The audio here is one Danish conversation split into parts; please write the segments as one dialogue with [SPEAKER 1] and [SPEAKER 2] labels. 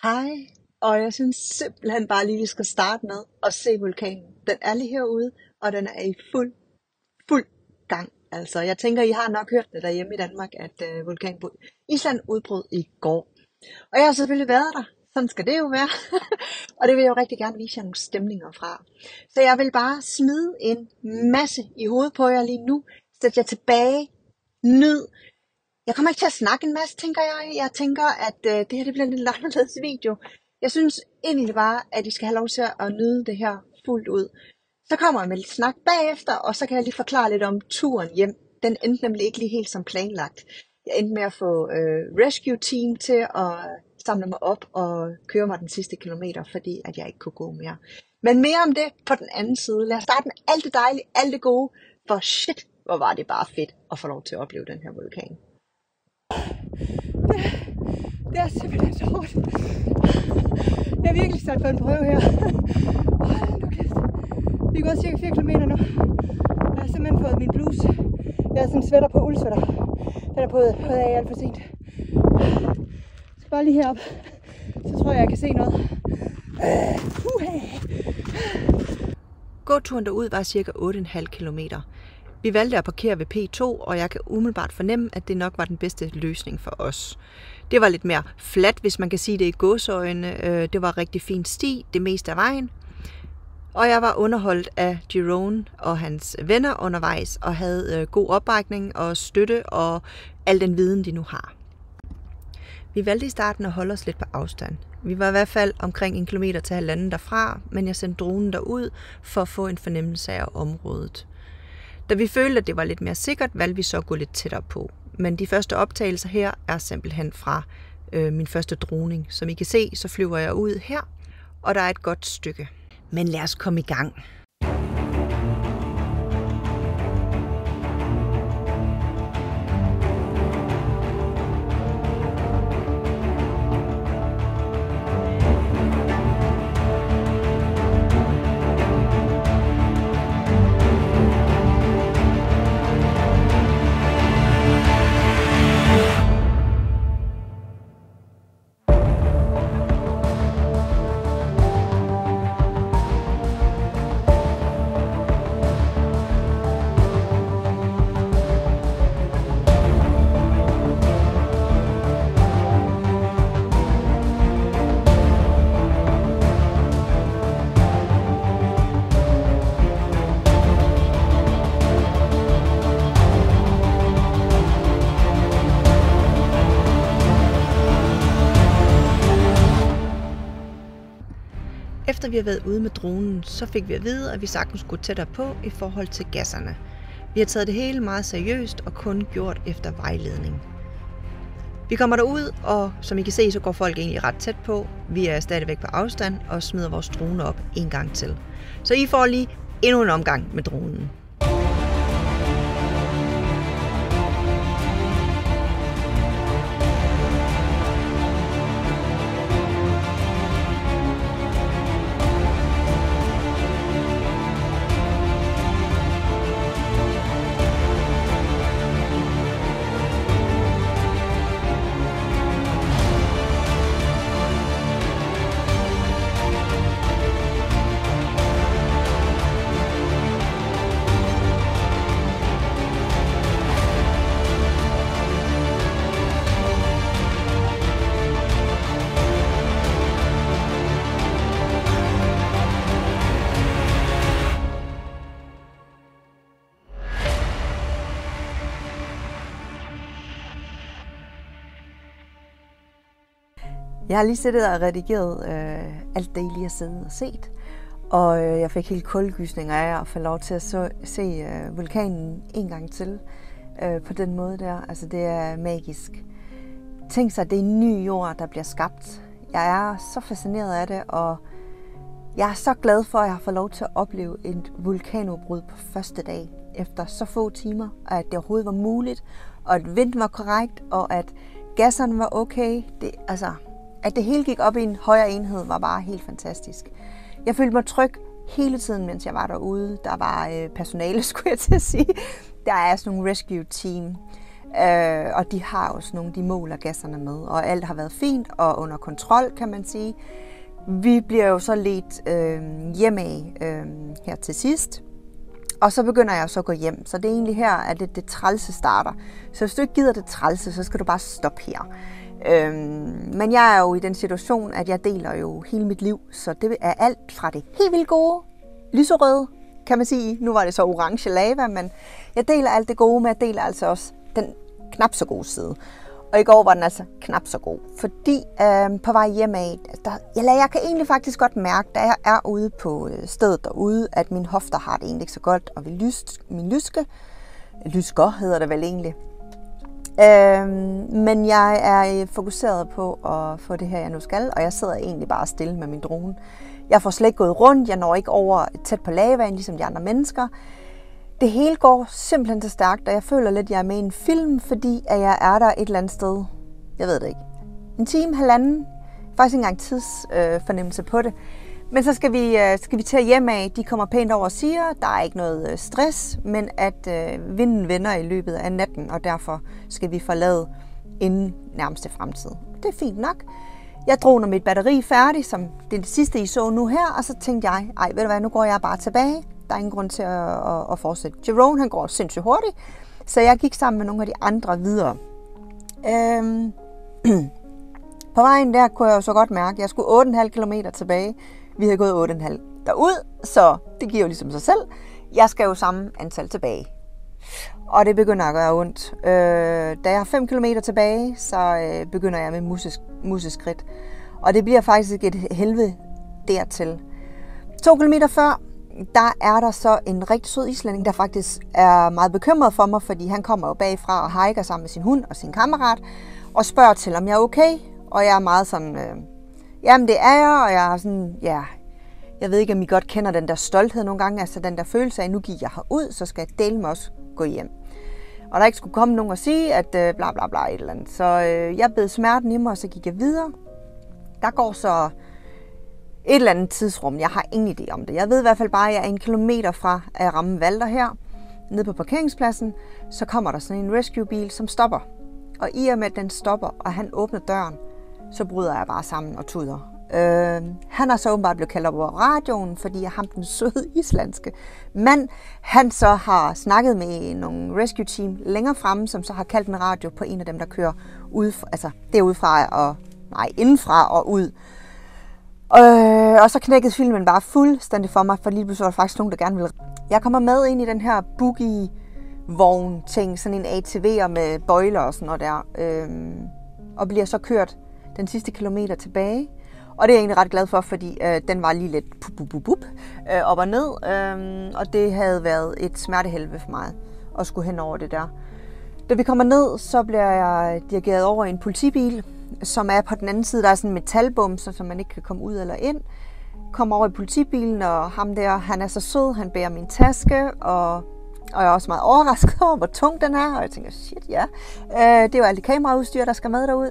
[SPEAKER 1] Hej, og jeg synes simpelthen bare lige, vi skal starte med at se vulkanen. Den er lige herude, og den er i fuld gang. Altså, jeg tænker, I har nok hørt det derhjemme i Danmark, at vulkanen på Island udbrød i går. Og jeg har selvfølgelig været der. Sådan skal det jo være. Og det vil jeg jo rigtig gerne vise jer nogle stemninger fra. Så jeg vil bare smide en masse i hovedet på jer lige nu. Sæt jer tilbage. Nyd. Jeg kommer ikke til at snakke en masse, tænker jeg. Jeg tænker, at det her det bliver en lidt anderledes video. Jeg synes egentlig bare, at I skal have lov til at nyde det her fuldt ud. Så kommer jeg med lidt snak bagefter, og så kan jeg lige forklare lidt om turen hjem. Den endte nemlig ikke lige helt som planlagt. Jeg endte med at få rescue team til at samle mig op og køre mig den sidste kilometer, fordi at jeg ikke kunne gå mere. Men mere om det på den anden side. Lad os starte med alt det dejlige, alt det gode. For shit, hvor var det bare fedt at få lov til at opleve den her vulkan.
[SPEAKER 2] Det er simpelthen så hårdt. Jeg er virkelig sat på en prøve her. Nu kæft. Vi er gået cirka 4 km nu. Jeg har simpelthen fået min bluse. Jeg har sådan en sweater på, uldsweater. Den er prøvet af alt for sent. Jeg skal bare lige herop. Så tror jeg kan se noget.
[SPEAKER 3] Gåturen derud var cirka 8,5 kilometer. Vi valgte at parkere ved P2, og jeg kan umiddelbart fornemme, at det nok var den bedste løsning for os. Det var lidt mere fladt, hvis man kan sige det i gåseøjne. Det var rigtig fin sti, det meste af vejen. Og jeg var underholdt af Jerome og hans venner undervejs, og havde god opbakning og støtte og al den viden, de nu har. Vi valgte i starten at holde os lidt på afstand. Vi var i hvert fald omkring 1,5 kilometer derfra, men jeg sendte dronen derud for at få en fornemmelse af området. Da vi følte, at det var lidt mere sikkert, valgte vi så at gå lidt tættere på. Men de første optagelser her er simpelthen fra min første droning. Som I kan se, så flyver jeg ud her, og der er et godt stykke. Men lad os komme i gang. Efter vi har været ude med dronen, så fik vi at vide, at vi sagtens skulle tættere på i forhold til gasserne. Vi har taget det hele meget seriøst og kun gjort efter vejledning. Vi kommer derud, og som I kan se, så går folk egentlig ret tæt på. Vi er stadigvæk på afstand og smider vores drone op en gang til. Så I får lige endnu en omgang med dronen. Jeg har lige siddet og redigeret alt det, I lige har siddet og set. Og jeg fik helt kuldegysninger af at få lov til at se vulkanen en gang til på den måde der. Altså det er magisk. Tænk sig, at det er en ny jord, der bliver skabt. Jeg er så fascineret af det, og jeg er så glad for, at jeg har fået lov til at opleve et vulkanudbrud på første dag. Efter så få timer, at det overhovedet var muligt, og at vinden var korrekt, og at gasserne var okay. At det hele gik op i en højere enhed, var bare helt fantastisk. Jeg følte mig tryg hele tiden, mens jeg var derude. Der var personale, skulle jeg til at sige. Der er sådan nogle rescue team. Og de har også nogle, de måler gasserne med, og alt har været fint og under kontrol, kan man sige. Vi bliver jo så ledt hjem af her til sidst, og så begynder jeg så at gå hjem. Så det er egentlig her, at det trælse starter. Så hvis du ikke gider det trælse, så skal du bare stoppe her. Men jeg er jo i den situation, at jeg deler jo hele mit liv, så det er alt fra det helt vildt gode, lyserøde, kan man sige. Nu var det så orange lava, men jeg deler alt det gode, men jeg deler altså også den knap så gode side. Og i går var den altså knap så god, fordi på vej hjem af, jeg kan egentlig faktisk godt mærke, da jeg er ude på stedet derude, at mine hofter har det egentlig ikke så godt, og min lysker hedder det vel egentlig. Men jeg er fokuseret på at få det her, jeg nu skal, og jeg sidder egentlig bare stille med min drone. Jeg får slet ikke gået rundt, jeg når ikke over tæt på lavaen, ligesom de andre mennesker. Det hele går simpelthen så stærkt, og jeg føler lidt, at jeg er med i en film, fordi at jeg er der et eller andet sted. Jeg ved det ikke. En time, halvanden. Faktisk ikke engang tidsfornemmelse på det. Men så skal vi tage hjem af. De kommer pænt over og siger, der er ikke noget stress, men at vinden vender i løbet af natten, og derfor skal vi forlade inden nærmeste fremtid. Det er fint nok. Jeg droner mit batteri færdigt, som det sidste, I så nu her, og så tænkte jeg, ved du hvad, nu går jeg bare tilbage. Der er ingen grund til at fortsætte. Jerome, han går sindssygt hurtigt, så jeg gik sammen med nogle af de andre videre. På vejen der kunne jeg jo så godt mærke, at jeg skulle 8,5 km tilbage. Vi havde gået 8,5 derud, så det giver jo ligesom sig selv. Jeg skal jo samme antal tilbage. Og det begynder at gøre ondt. Da jeg har 5 km tilbage, så begynder jeg med museskridt. Og det bliver faktisk et helvede dertil. 2 km før, der er der så en rigtig sød islænding, der faktisk er meget bekymret for mig, fordi han kommer jo bagfra og hiker sammen med sin hund og sin kammerat, og spørger til, om jeg er okay. Og jeg er meget sådan, jamen det er jeg, og jeg er sådan, jeg ved ikke, om I godt kender den der stolthed nogle gange, altså den der følelse af, at nu gik jeg herud, så skal jeg dele med også gå hjem. Og der ikke skulle komme nogen og sige, at bla bla bla et eller andet. Så jeg bed smerten i mig, og så gik jeg videre. Der går så et eller andet tidsrum. Jeg har ingen idé om det. Jeg ved i hvert fald bare, at jeg er 1 kilometer fra at ramme Valter her, nede på parkeringspladsen. Så kommer der sådan en rescue-bil, som stopper. Og i og med, at den stopper, og han åbner døren, så bryder jeg bare sammen og tuder. Han har så åbenbart blevet kaldt op over radioen, fordi jeg ham den søde islandske mand, han så har snakket med nogle rescue team længere fremme, som så har kaldt en radio på en af dem, der kører ud, altså derudfra og indenfra og ud. Og så knækkede filmen bare fuldstændig for mig, for lige pludselig var der faktisk nogen, der gerne ville. Jeg kommer med ind i den her boogie-vogn ting, sådan en ATV'er med bøjler og sådan noget der, og bliver så kørt den sidste kilometer tilbage. Og det er jeg egentlig ret glad for, fordi den var lige lidt op og ned, og det havde været et smertehelvede for mig at skulle hen over det der. Da vi kommer ned, så bliver jeg dirigeret over i en politibil, som er på den anden side. Der er sådan en metalbom, så man ikke kan komme ud eller ind. Kommer over i politibilen, og ham der, han er så sød, han bærer min taske, og jeg er også meget overrasket over, hvor tung den er, og jeg tænker, shit, ja. Det er jo alt det kameraudstyr, der skal med derud.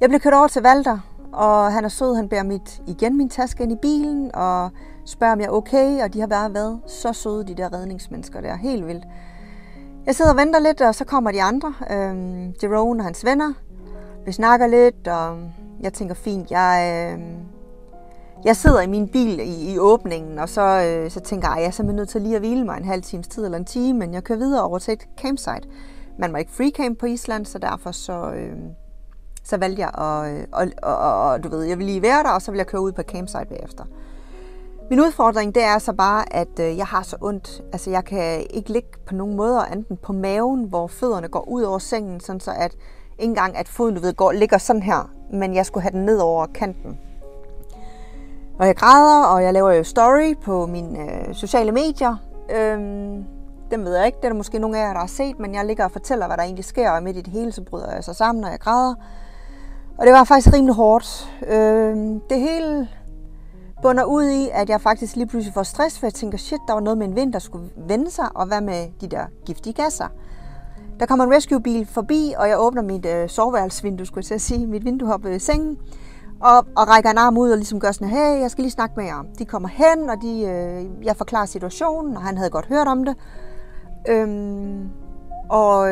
[SPEAKER 3] Jeg blev kørt over til Valter, og han er sød, han bærer min taske ind i bilen, og spørger, om jeg er okay, og de har bare været så søde, de der redningsmennesker der, helt vildt. Jeg sidder og venter lidt, og så kommer de andre, Jerome og hans venner. Vi snakker lidt, og jeg tænker, fint, jeg sidder i min bil i åbningen, og så tænker jeg er simpelthen nødt til lige at hvile mig en halv times tid eller en time, men jeg kører videre over til et campsite. Man må ikke freecamp på Island, så derfor så valgte jeg og du ved, jeg vil lige være der, og så vil jeg køre ud på campsite bagefter. Min udfordring, det er så bare, at jeg har så ondt. Altså, jeg kan ikke ligge på nogen måder enten på maven, hvor fødderne går ud over sengen, sådan så at ikke engang at foden, du ved, ligger sådan her, men jeg skulle have den ned over kanten. Og jeg græder, og jeg laver jo story på mine sociale medier. Dem ved jeg ikke, det er der måske nogle af jer, der har set, men jeg ligger og fortæller, hvad der egentlig sker, og midt i det hele, så bryder jeg så sammen, når jeg græder. Og det var faktisk rimelig hårdt. Det hele bunder ud i, at jeg faktisk lige pludselig får stress, for jeg tænker, shit, der var noget med en vind, der skulle vende sig, og hvad med de der giftige gasser. Der kommer en rescue-bil forbi, og jeg åbner mit soveværelsesvindue, skulle jeg til at sige, mit vindue oppe i sengen, og rækker en arm ud og ligesom gør sådan, hey, jeg skal lige snakke med jer. De kommer hen, og jeg forklarer situationen, og han havde godt hørt om det. og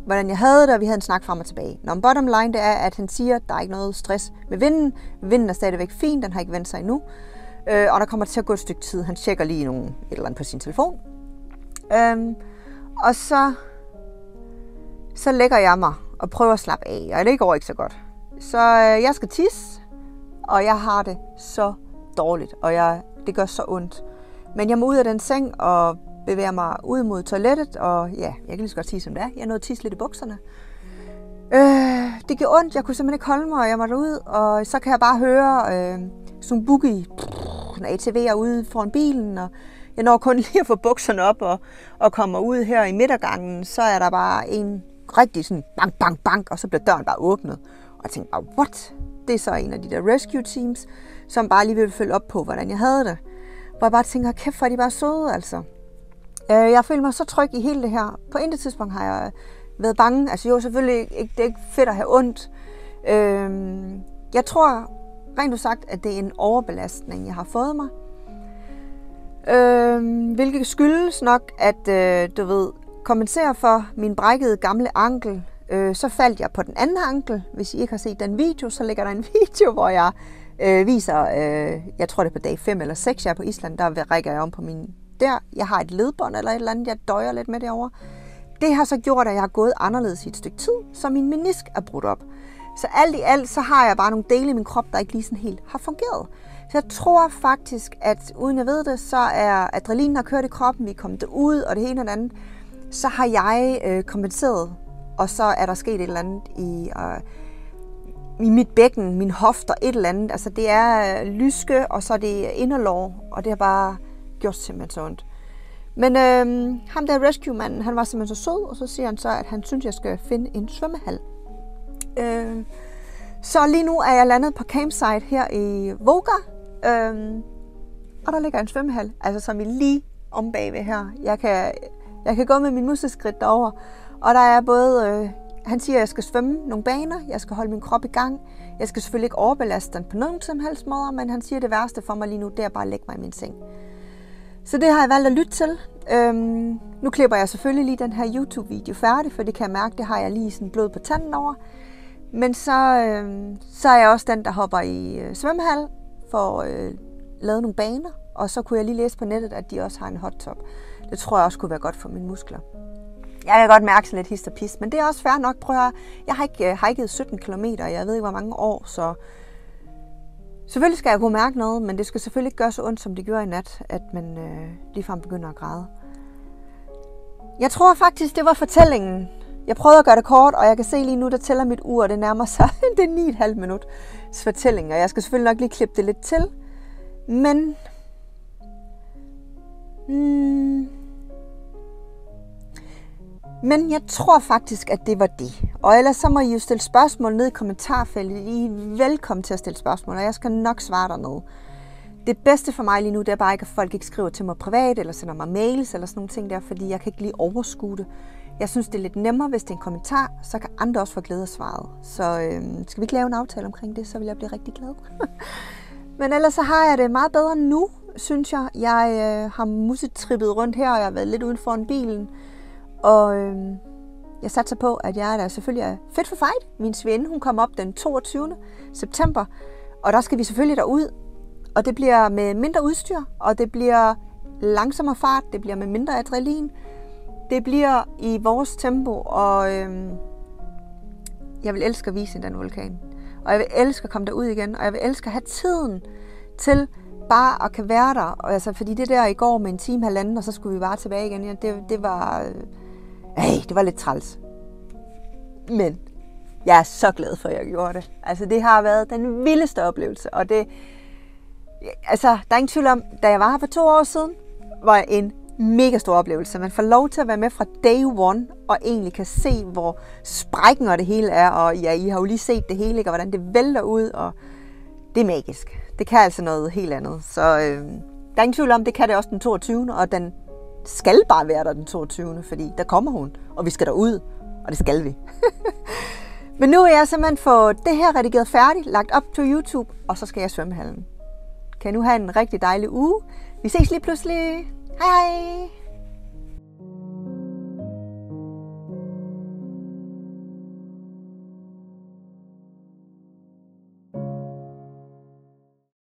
[SPEAKER 3] hvordan jeg havde det, og vi havde en snak frem og tilbage. Nå, bottom line, det er, at han siger, at der er ikke noget stress med vinden. Vinden er stadigvæk fin, den har ikke vendt sig endnu. Og der kommer til at gå et stykke tid. Han tjekker lige et eller andet på sin telefon. Og så lægger jeg mig og prøver at slappe af, og det går ikke så godt. Så jeg skal tisse, og jeg har det så dårligt, og det gør så ondt. Men jeg må ud af den seng og bevæger mig ud mod toilettet, og ja, jeg kan lige så godt sige, som det er. Jeg nåede at tisse lidt i bukserne. Det gjorde ondt, jeg kunne simpelthen ikke holde mig, og jeg måtte ud, og så kan jeg bare høre sådan en boogie, en ATV'er ude foran bilen, og jeg når kun lige at få bukserne op og kommer ud her i midtergangen, så er der bare en rigtig sådan bang, bang, bang, og så bliver døren bare åbnet. Og jeg tænkte bare, what? Det er så en af de der rescue teams, som bare lige vil følge op på, hvordan jeg havde det. Hvor jeg bare tænker, kæft, hvor er de bare søde, altså. Jeg føler mig så tryg i hele det her. På intet tidspunkt har jeg været bange. Altså jo, selvfølgelig ikke, det er ikke fedt at have ondt. Jeg tror rent udsagt, at det er en overbelastning, jeg har fået mig. Hvilket skyldes nok, at kompensere for min brækkede gamle ankel. Så faldt jeg på den anden ankel. Hvis I ikke har set den video, så ligger der en video, hvor jeg viser, jeg tror det er på dag 5 eller 6, jeg er på Island, der rækker jeg om på min der. Jeg har et ledbånd eller et eller andet, jeg døjer lidt med derovre. Det har så gjort, at jeg har gået anderledes i et stykke tid, så min menisk er brudt op. Så alt i alt, så har jeg bare nogle dele i min krop, der ikke lige sådan helt har fungeret. Så jeg tror faktisk, at uden jeg ved det, så er adrenalinen har kørt i kroppen, vi er kommet ud og det ene og det andet. Så har jeg kompenseret, og så er der sket et eller andet i mit bækken, min hofter, et eller andet. Altså det er lyske, og så er det inderlår, og det har bare gjort simpelthen så ondt. Men ham der rescue-manden, han var simpelthen så sød, og så siger han så, at han synes, jeg skal finde en svømmehal. Så lige nu er jeg landet på campsite her i Voga, og der ligger en svømmehal, altså som I lige om bagved her. Jeg kan gå med min museskridt derover, og der er både, han siger, at jeg skal svømme nogle baner, jeg skal holde min krop i gang, jeg skal selvfølgelig ikke overbelaste den på nogen som helst måde, men han siger, at det værste for mig lige nu, det er bare at lægge mig i min seng. Så det har jeg valgt at lytte til. Nu klipper jeg selvfølgelig lige den her YouTube-video færdig, for det kan jeg mærke, det har jeg lige sådan blod på tanden over. Men så er jeg også den, der hopper i svømmehal for at lave nogle baner, og så kunne jeg lige læse på nettet, at de også har en hot top. Det tror jeg også kunne være godt for mine muskler. Jeg kan godt mærke sådan lidt hist og pis, men det er også fair nok. Prøv at høre, jeg har ikke hiket 17 kilometer, jeg ved ikke hvor mange år, så selvfølgelig skal jeg kunne mærke noget, men det skal selvfølgelig ikke gøre så ondt, som det gjorde i nat, at man ligefrem begynder at græde. Jeg tror faktisk, det var fortællingen. Jeg prøvede at gøre det kort, og jeg kan se lige nu, der tæller mit ur, og det nærmer sig, det er 9,5 minutter fortælling, og jeg skal selvfølgelig nok lige klippe det lidt til, men jeg tror faktisk, at det var det. Og ellers så må I jo stille spørgsmål ned i kommentarfeltet. I er velkommen til at stille spørgsmål, og jeg skal nok svare dernede. Det bedste for mig lige nu, det er bare ikke, at folk ikke skriver til mig privat, eller sender mig mails, eller sådan nogle ting der, fordi jeg kan ikke lige overskue det. Jeg synes, det er lidt nemmere, hvis det er en kommentar, så kan andre også få glæde af svaret. Så skal vi ikke lave en aftale omkring det, så vil jeg blive rigtig glad. Men ellers så har jeg det meget bedre nu, synes jeg. Jeg har musetrippet rundt her, og jeg har været lidt uden foran bilen. Og jeg satser på, at jeg er der selvfølgelig er fit for fight. Min svigerinde, hun kommer op den 22. september, og der skal vi selvfølgelig derud. Og det bliver med mindre udstyr, og det bliver langsommere fart, det bliver med mindre adrenalin. Det bliver i vores tempo, og jeg vil elske at vise den vulkan. Og jeg vil elske at komme derud igen, og jeg vil elske at have tiden til bare at kan være der. Og altså, fordi det der i går med 1,5 time, og så skulle vi bare tilbage igen, ja, det var lidt træls. Men jeg er så glad for, at jeg gjorde det. Altså, det har været den vildeste oplevelse, og det, altså, der er ingen tvivl om, da jeg var her for 2 år siden, var en mega stor oplevelse. Man får lov til at være med fra day one, og egentlig kan se, hvor sprækken og det hele er, og ja, I har jo lige set det hele, ikke? Og hvordan det vælter ud, og det er magisk. Det kan altså noget helt andet. Så der er ingen tvivl om, det kan det også den 22. Og den skal bare være der den 22. Fordi der kommer hun, og vi skal derud, og det skal vi. Men nu er jeg simpelthen få det her redigeret færdigt, lagt op på YouTube, og så skal jeg i svømmehallen. Kan I nu have en rigtig dejlig uge. Vi ses lige pludselig. Hej hej!